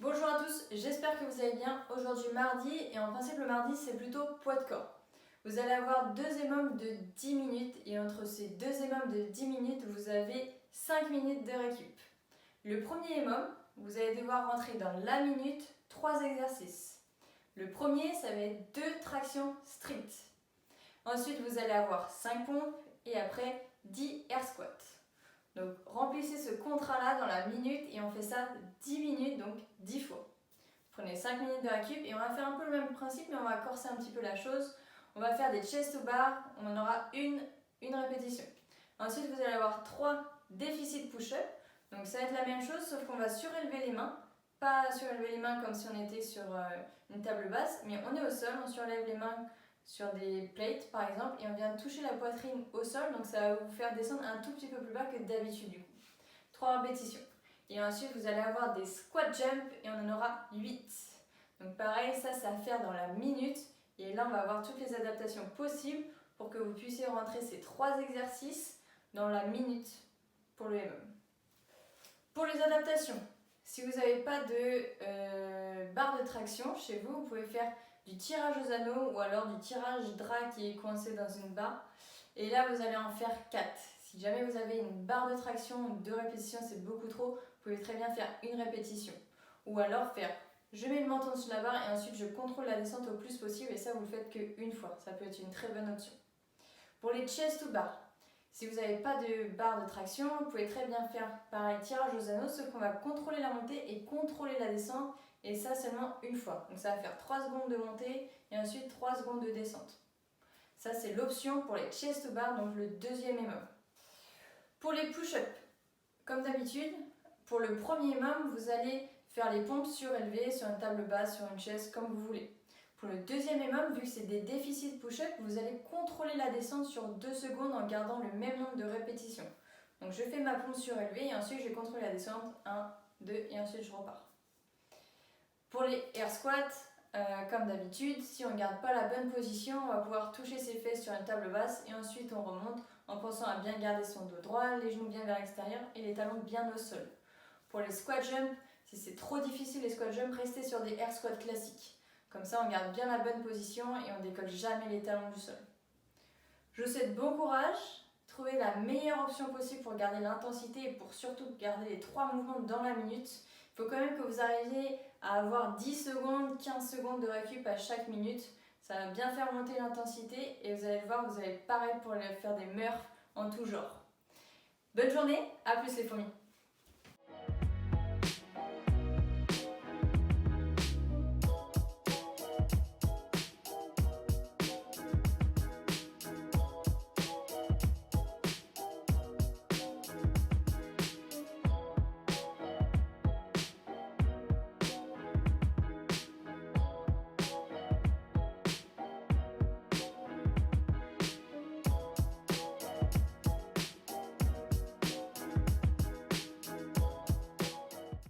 Bonjour à tous, j'espère que vous allez bien. Aujourd'hui mardi, et en principe le mardi c'est plutôt poids de corps. Vous allez avoir deux émums de 10 minutes et entre ces deux émums de 10 minutes, vous avez 5 minutes de récup. Le premier émum, vous allez devoir rentrer dans la minute 3 exercices. Le premier, ça va être 2 tractions strictes. Ensuite, vous allez avoir 5 pompes et après 10 air squats. Donc remplissez ce contrat-là dans la minute et on fait ça 10 minutes, donc 10 fois. Prenez 5 minutes de récup et on va faire un peu le même principe mais on va corser un petit peu la chose. On va faire des chest to bar, on en aura une répétition. Ensuite vous allez avoir 3 déficits push-up. Donc ça va être la même chose sauf qu'on va surélever les mains. Pas surélever les mains comme si on était sur une table basse, mais on est au sol, on surélève les mains sur des plates par exemple et on vient toucher la poitrine au sol, donc ça va vous faire descendre un tout petit peu plus bas que d'habitude du coup. 3 répétitions. Et ensuite vous allez avoir des squat jump et on en aura 8. Donc pareil, ça à faire dans la minute et là on va avoir toutes les adaptations possibles pour que vous puissiez rentrer ces 3 exercices dans la minute pour le MM. Pour les adaptations, si vous n'avez pas de barre de traction chez vous, vous pouvez faire du tirage aux anneaux ou alors du tirage drap qui est coincé dans une barre. Et là, vous allez en faire 4. Si jamais vous avez une barre de traction ou 2 répétitions, c'est beaucoup trop, vous pouvez très bien faire une répétition. Ou alors faire, je mets le menton sur la barre et ensuite je contrôle la descente au plus possible et ça, vous le faites qu'une fois. Ça peut être une très bonne option. Pour les chest to bar, si vous n'avez pas de barre de traction, vous pouvez très bien faire pareil, tirage aux anneaux, sauf qu'on va contrôler la montée et contrôler la descente, et ça seulement une fois. Donc ça va faire 3 secondes de montée et ensuite 3 secondes de descente. Ça c'est l'option pour les chest to bar, donc le deuxième émum. Pour les push-ups, comme d'habitude, pour le premier émum, vous allez faire les pompes surélevées sur une table basse, sur une chaise, comme vous voulez. Pour le deuxième émum, vu que c'est des déficits push-up, vous allez contrôler la descente sur 2 secondes en gardant le même nombre de répétitions. Donc je fais ma pompe surélevée et ensuite je vais contrôler la descente, 1, 2 et ensuite je repars. Pour les air squats, comme d'habitude, si on ne garde pas la bonne position, on va pouvoir toucher ses fesses sur une table basse et ensuite on remonte en pensant à bien garder son dos droit, les genoux bien vers l'extérieur et les talons bien au sol. Pour les squat jump, si c'est trop difficile les squat jump, restez sur des air squats classiques. Comme ça, on garde bien la bonne position et on décolle jamais les talons du sol. Je vous souhaite bon courage, trouvez la meilleure option possible pour garder l'intensité et pour surtout garder les 3 mouvements dans la minute. Il faut quand même que vous arriviez à avoir 10 secondes, 15 secondes de récup à chaque minute. Ça va bien faire monter l'intensité et vous allez le voir, vous allez pareil pour faire des murphs en tout genre. Bonne journée, à plus les fourmis.